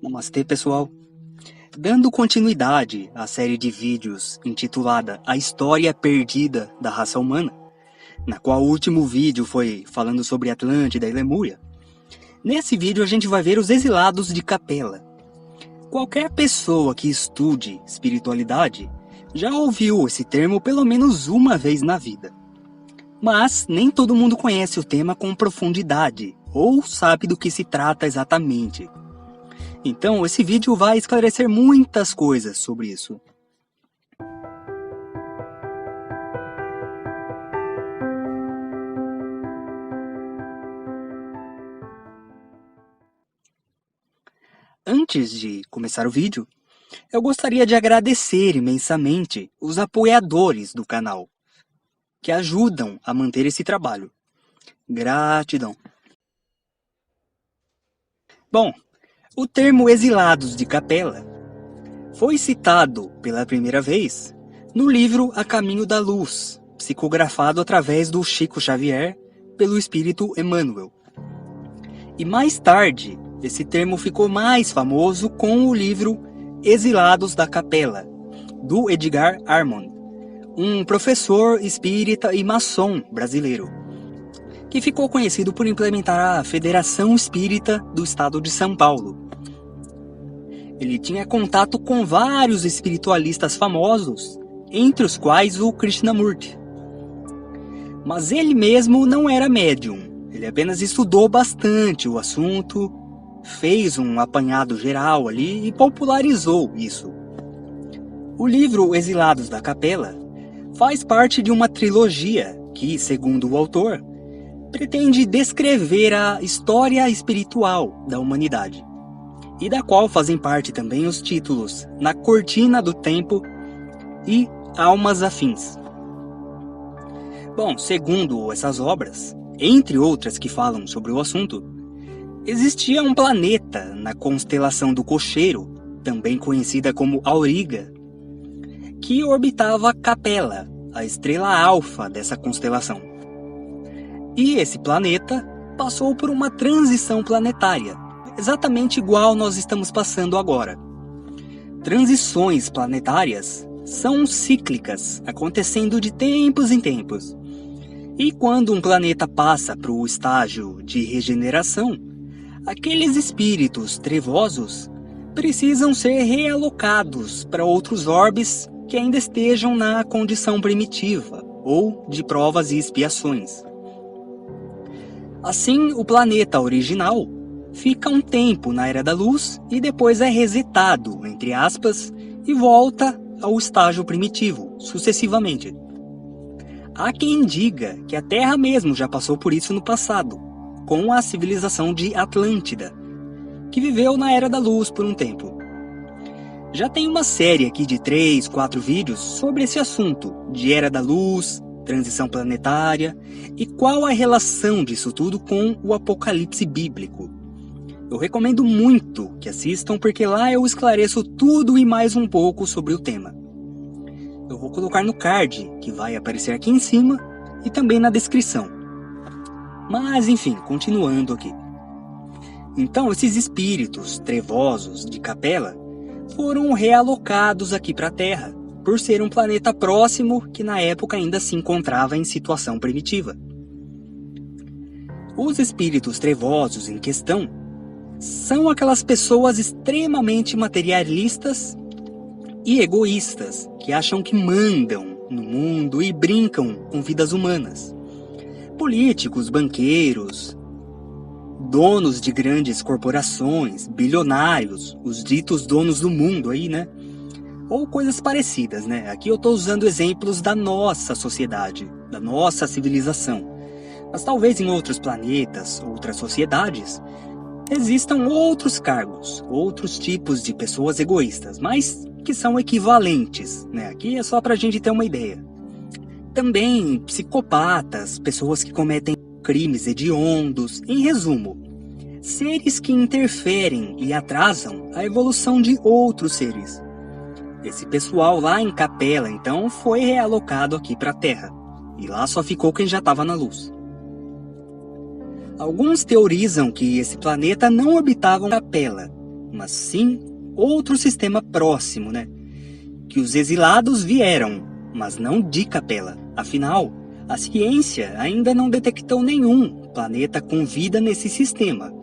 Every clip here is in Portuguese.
Namastê, pessoal! Dando continuidade à série de vídeos intitulada A História Perdida da Raça Humana, na qual o último vídeo foi falando sobre Atlântida e Lemúria, nesse vídeo a gente vai ver os exilados de Capela. Qualquer pessoa que estude espiritualidade já ouviu esse termo pelo menos uma vez na vida. Mas nem todo mundo conhece o tema com profundidade, ou sabe do que se trata exatamente. Então, esse vídeo vai esclarecer muitas coisas sobre isso. Antes de começar o vídeo, eu gostaria de agradecer imensamente os apoiadores do canal, que ajudam a manter esse trabalho. Gratidão! Bom, o termo exilados de Capela foi citado pela primeira vez no livro A Caminho da Luz, psicografado através do Chico Xavier pelo Espírito Emmanuel. E mais tarde, esse termo ficou mais famoso com o livro Exilados da Capela, do Edgar Armond, um professor espírita e maçom brasileiro, que ficou conhecido por implementar a Federação Espírita do Estado de São Paulo. Ele tinha contato com vários espiritualistas famosos, entre os quais o Krishnamurti. Mas ele mesmo não era médium, ele apenas estudou bastante o assunto, fez um apanhado geral ali e popularizou isso. O livro Exilados da Capela faz parte de uma trilogia que, segundo o autor, pretende descrever a história espiritual da humanidade, e da qual fazem parte também os títulos Na Cortina do Tempo e Almas Afins. Bom, segundo essas obras, entre outras que falam sobre o assunto, existia um planeta na constelação do Cocheiro, também conhecida como Auriga, que orbitava Capela, a estrela alfa dessa constelação. E esse planeta passou por uma transição planetária, exatamente igual nós estamos passando agora. Transições planetárias são cíclicas, acontecendo de tempos em tempos. E quando um planeta passa para o estágio de regeneração, aqueles espíritos trevosos precisam ser realocados para outros orbes que ainda estejam na condição primitiva, ou de provas e expiações. Assim, o planeta original fica um tempo na Era da Luz e depois é resetado, entre aspas, e volta ao estágio primitivo, sucessivamente. Há quem diga que a Terra mesmo já passou por isso no passado, com a civilização de Atlântida, que viveu na Era da Luz por um tempo. Já tem uma série aqui de 3, 4 vídeos sobre esse assunto, de Era da Luz, transição planetária, e qual a relação disso tudo com o Apocalipse bíblico. Eu recomendo muito que assistam, porque lá eu esclareço tudo e mais um pouco sobre o tema. Eu vou colocar no card, que vai aparecer aqui em cima, e também na descrição. Mas enfim, continuando aqui. Então, esses espíritos trevosos de Capela foram realocados aqui para a Terra, por ser um planeta próximo que na época ainda se encontrava em situação primitiva. Os espíritos trevosos em questão são aquelas pessoas extremamente materialistas e egoístas, que acham que mandam no mundo e brincam com vidas humanas. Políticos, banqueiros, donos de grandes corporações, bilionários, os ditos donos do mundo aí, né? Ou coisas parecidas, né? Aqui eu estou usando exemplos da nossa sociedade, da nossa civilização. Mas talvez em outros planetas, outras sociedades, existam outros cargos, outros tipos de pessoas egoístas, mas que são equivalentes, né? Aqui é só para a gente ter uma ideia. Também psicopatas, pessoas que cometem crimes hediondos, em resumo, seres que interferem e atrasam a evolução de outros seres. Esse pessoal lá em Capela, então, foi realocado aqui para a Terra, e lá só ficou quem já estava na luz. Alguns teorizam que esse planeta não orbitava Capela, mas sim outro sistema próximo, né? Que os exilados vieram, mas não de Capella. Afinal, a ciência ainda não detectou nenhum planeta com vida nesse sistema.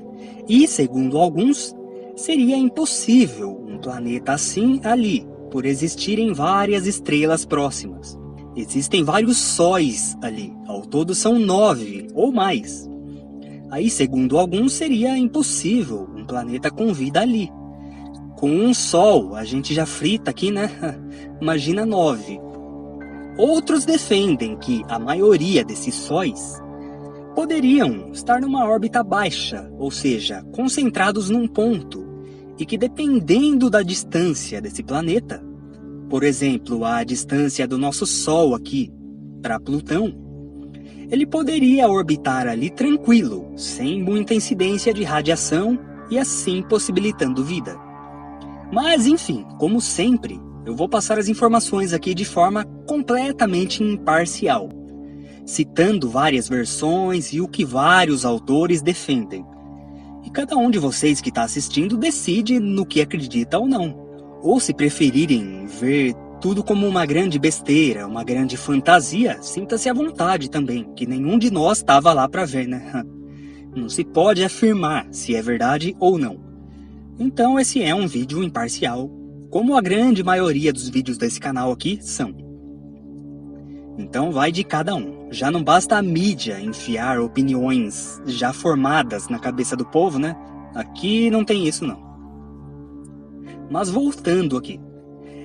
E, segundo alguns, seria impossível um planeta assim ali, por existirem várias estrelas próximas. Existem vários sóis ali, ao todo são 9 ou mais. Aí, segundo alguns, seria impossível um planeta com vida ali. Com um sol, a gente já frita aqui, né? Imagina 9. Outros defendem que a maioria desses sóis poderiam estar numa órbita baixa, ou seja, concentrados num ponto, e que dependendo da distância desse planeta, por exemplo, a distância do nosso Sol aqui para Plutão, ele poderia orbitar ali tranquilo, sem muita incidência de radiação e assim possibilitando vida. Mas enfim, como sempre, eu vou passar as informações aqui de forma completamente imparcial, citando várias versões e o que vários autores defendem. E cada um de vocês que está assistindo decide no que acredita ou não. Ou se preferirem ver tudo como uma grande besteira, uma grande fantasia, sinta-se à vontade também, que nenhum de nós estava lá para ver, né? Não se pode afirmar se é verdade ou não. Então esse é um vídeo imparcial, como a grande maioria dos vídeos desse canal aqui são. Então vai de cada um. Já não basta a mídia enfiar opiniões já formadas na cabeça do povo, né? Aqui não tem isso não. Mas voltando aqui.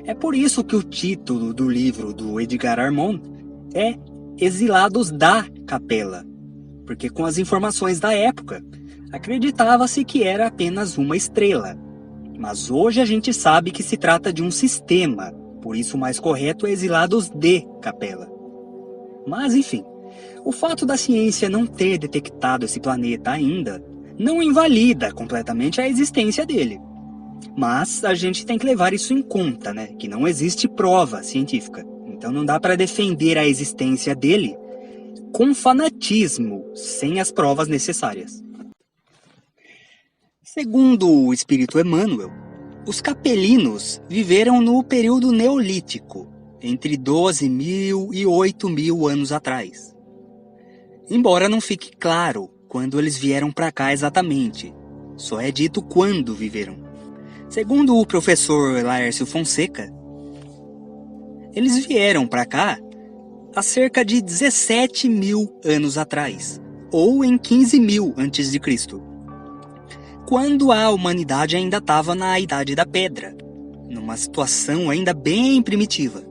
É por isso que o título do livro do Edgar Armond é Exilados da Capella. Porque com as informações da época, acreditava-se que era apenas uma estrela. Mas hoje a gente sabe que se trata de um sistema. Por isso o mais correto é Exilados de Capella. Mas enfim, o fato da ciência não ter detectado esse planeta ainda não invalida completamente a existência dele. Mas a gente tem que levar isso em conta, né? Que não existe prova científica. Então não dá para defender a existência dele com fanatismo, sem as provas necessárias. Segundo o espírito Emmanuel, os capelinos viveram no período neolítico, entre 12.000 e 8.000 anos atrás. Embora não fique claro quando eles vieram para cá exatamente, só é dito quando viveram. Segundo o professor Laércio Fonseca, eles vieram para cá há cerca de 17.000 anos atrás, ou em 15.000 a.C., quando a humanidade ainda estava na Idade da Pedra, numa situação ainda bem primitiva.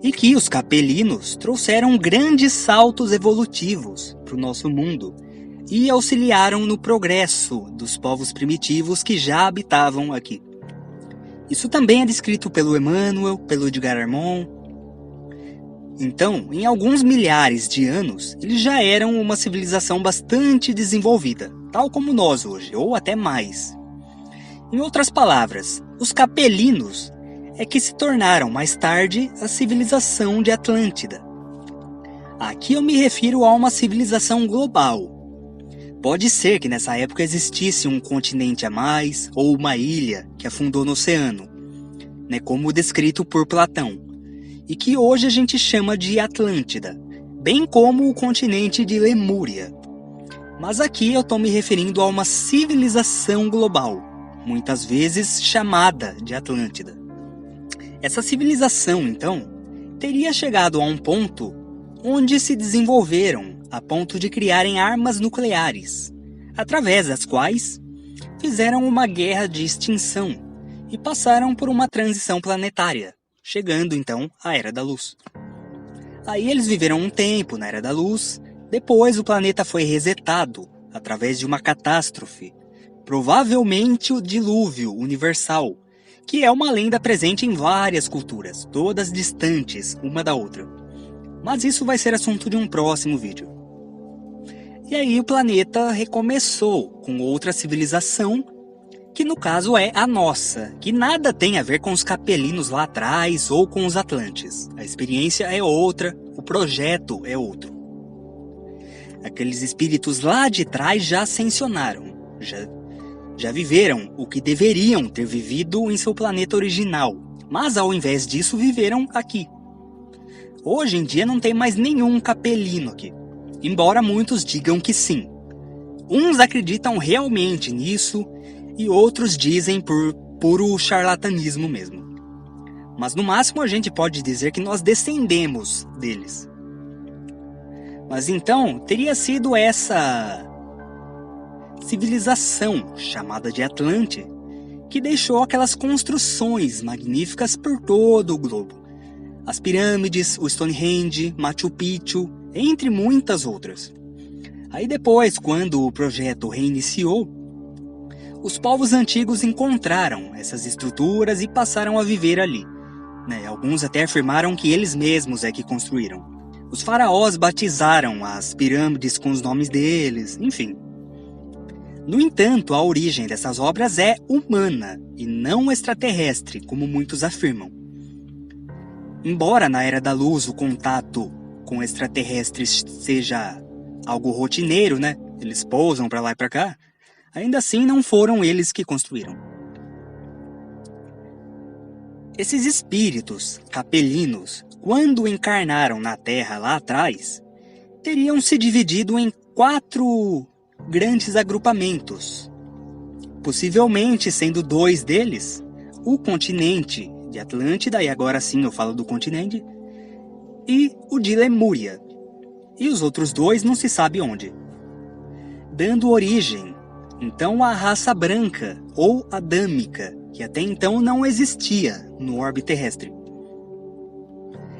E que os capelinos trouxeram grandes saltos evolutivos para o nosso mundo e auxiliaram no progresso dos povos primitivos que já habitavam aqui. Isso também é descrito pelo Emmanuel, pelo Edgar Armond. Então, em alguns milhares de anos, eles já eram uma civilização bastante desenvolvida, tal como nós hoje, ou até mais. Em outras palavras, os capelinos é que se tornaram mais tarde a civilização de Atlântida. Aqui eu me refiro a uma civilização global. Pode ser que nessa época existisse um continente a mais ou uma ilha que afundou no oceano, né, como descrito por Platão, e que hoje a gente chama de Atlântida, bem como o continente de Lemúria. Mas aqui eu estou me referindo a uma civilização global, muitas vezes chamada de Atlântida. Essa civilização, então, teria chegado a um ponto onde se desenvolveram a ponto de criarem armas nucleares, através das quais fizeram uma guerra de extinção e passaram por uma transição planetária, chegando então à Era da Luz. Aí eles viveram um tempo na Era da Luz, depois o planeta foi resetado através de uma catástrofe, provavelmente o dilúvio universal, que é uma lenda presente em várias culturas, todas distantes uma da outra. Mas isso vai ser assunto de um próximo vídeo. E aí o planeta recomeçou com outra civilização, que no caso é a nossa, que nada tem a ver com os capelinos lá atrás ou com os Atlantes. A experiência é outra, o projeto é outro. Aqueles espíritos lá de trás já ascensionaram, já viveram o que deveriam ter vivido em seu planeta original, mas ao invés disso viveram aqui. Hoje em dia não tem mais nenhum capelino aqui, embora muitos digam que sim. Uns acreditam realmente nisso e outros dizem por puro charlatanismo mesmo. Mas no máximo a gente pode dizer que nós descendemos deles. Mas então teria sido essa civilização chamada de Atlante que deixou aquelas construções magníficas por todo o globo. As pirâmides, o Stonehenge, Machu Picchu, entre muitas outras. Aí depois, quando o projeto reiniciou, os povos antigos encontraram essas estruturas e passaram a viver ali. Alguns até afirmaram que eles mesmos é que construíram. Os faraós batizaram as pirâmides com os nomes deles, enfim. No entanto, a origem dessas obras é humana e não extraterrestre, como muitos afirmam. Embora na Era da Luz o contato com extraterrestres seja algo rotineiro, Eles pousam para lá e para cá, ainda assim não foram eles que construíram. Esses espíritos capelinos, quando encarnaram na Terra lá atrás, teriam se dividido em 4 grandes agrupamentos, possivelmente sendo 2 deles o continente de Atlântida, e agora sim eu falo do continente, e o de Lemúria, e os outros 2 não se sabe onde, dando origem então à raça branca ou adâmica, que até então não existia no orbe terrestre.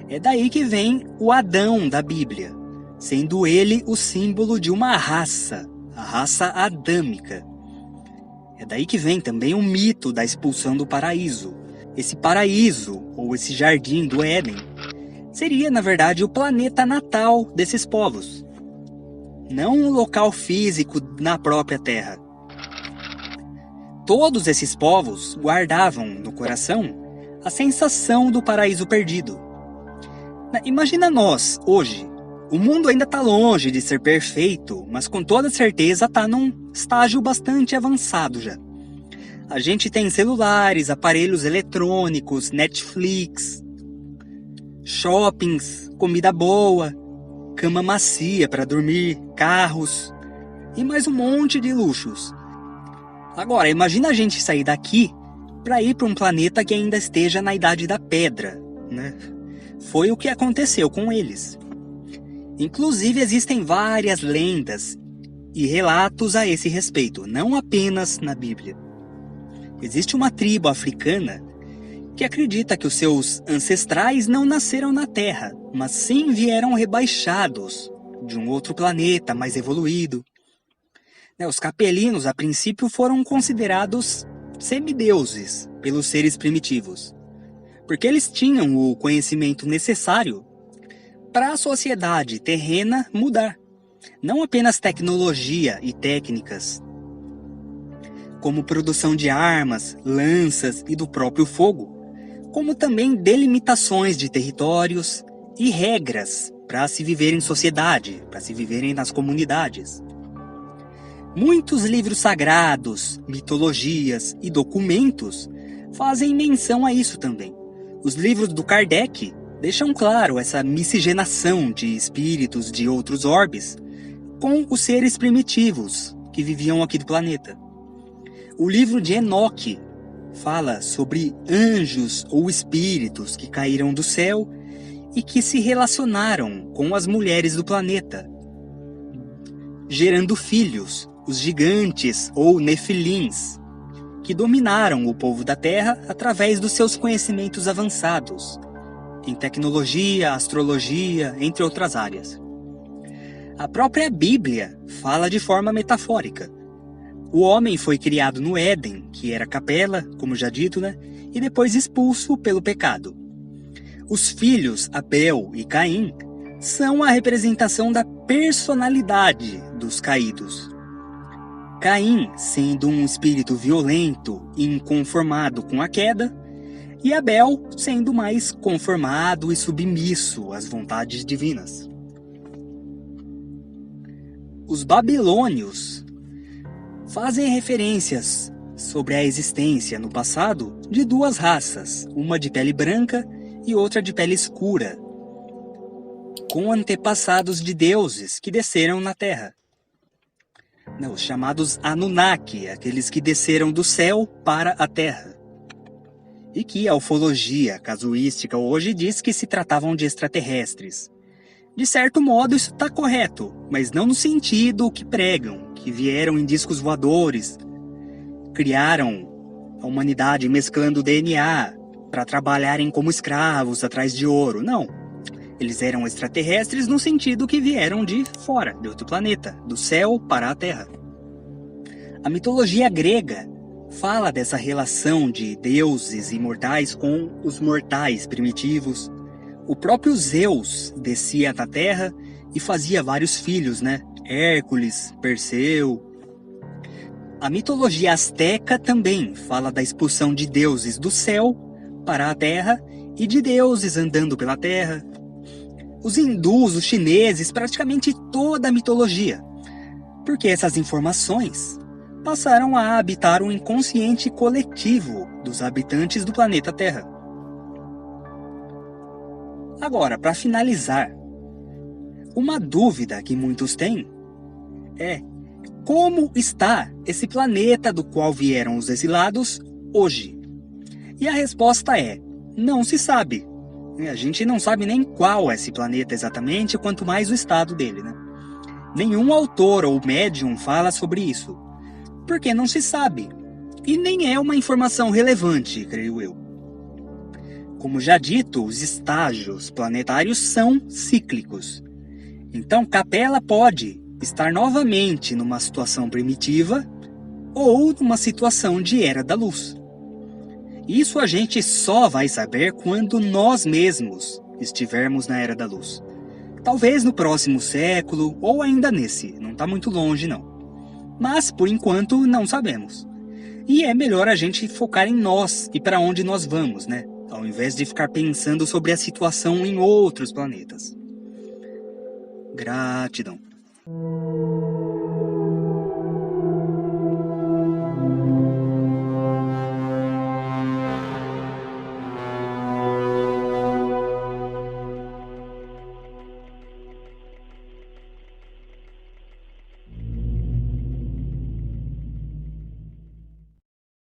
É daí que vem o Adão da Bíblia, sendo ele o símbolo de uma raça, a raça adâmica. É daí que vem também o mito da expulsão do paraíso. Esse paraíso, ou esse jardim do Éden, seria na verdade o planeta natal desses povos, não um local físico na própria Terra. Todos esses povos guardavam no coração a sensação do paraíso perdido. Imagina nós, hoje. O mundo ainda está longe de ser perfeito, mas com toda certeza está num estágio bastante avançado já. A gente tem celulares, aparelhos eletrônicos, Netflix, shoppings, comida boa, cama macia para dormir, carros e mais um monte de luxos. Agora, imagina a gente sair daqui para ir para um planeta que ainda esteja na Idade da Pedra, Foi o que aconteceu com eles. Inclusive, existem várias lendas e relatos a esse respeito, não apenas na Bíblia. Existe uma tribo africana que acredita que os seus ancestrais não nasceram na Terra, mas sim vieram rebaixados de um outro planeta mais evoluído. Os capelinos, a princípio, foram considerados semideuses pelos seres primitivos, porque eles tinham o conhecimento necessário para a sociedade terrena mudar. Não apenas tecnologia e técnicas, como produção de armas, lanças e do próprio fogo, como também delimitações de territórios e regras para se viver em sociedade, para se viverem nas comunidades. Muitos livros sagrados, mitologias e documentos fazem menção a isso também. Os livros do Kardec deixam claro essa miscigenação de espíritos de outros orbes com os seres primitivos que viviam aqui do planeta. O livro de Enoque fala sobre anjos ou espíritos que caíram do céu e que se relacionaram com as mulheres do planeta, gerando filhos, os gigantes ou nefilins, que dominaram o povo da Terra através dos seus conhecimentos avançados em tecnologia, astrologia, entre outras áreas. A própria Bíblia fala de forma metafórica. O homem foi criado no Éden, que era capela, como já dito, e depois expulso pelo pecado. Os filhos Abel e Caim são a representação da personalidade dos caídos. Caim sendo um espírito violento e inconformado com a queda, e Abel sendo mais conformado e submisso às vontades divinas. Os babilônios fazem referências sobre a existência no passado de duas raças, uma de pele branca e outra de pele escura, com antepassados de deuses que desceram na Terra. Os chamados Anunnaki, aqueles que desceram do céu para a Terra. E que a ufologia casuística hoje diz que se tratavam de extraterrestres. De certo modo isso está correto, mas não no sentido que pregam, que vieram em discos voadores, criaram a humanidade mesclando DNA para trabalharem como escravos atrás de ouro. Não. Eles eram extraterrestres no sentido que vieram de fora, de outro planeta, do céu para a Terra. A mitologia grega fala dessa relação de deuses imortais com os mortais primitivos. O próprio Zeus descia da Terra e fazia vários filhos, né? Hércules, Perseu. A mitologia asteca também fala da expulsão de deuses do céu para a Terra e de deuses andando pela Terra. Os hindus, os chineses, praticamente toda a mitologia. Porque essas informações passaram a habitar o inconsciente coletivo dos habitantes do planeta Terra. Agora, para finalizar, uma dúvida que muitos têm é: como está esse planeta do qual vieram os exilados hoje? E a resposta é: não se sabe. A gente não sabe nem qual é esse planeta exatamente, quanto mais o estado dele, né? Nenhum autor ou médium fala sobre isso, porque não se sabe. E nem é uma informação relevante, creio eu. Como já dito, os estágios planetários são cíclicos. Então, Capela pode estar novamente numa situação primitiva ou numa situação de Era da Luz. Isso a gente só vai saber quando nós mesmos estivermos na Era da Luz. Talvez no próximo século ou ainda nesse, não está muito longe não. Mas, por enquanto, não sabemos. E é melhor a gente focar em nós e para onde nós vamos, né? Ao invés de ficar pensando sobre a situação em outros planetas. Gratidão.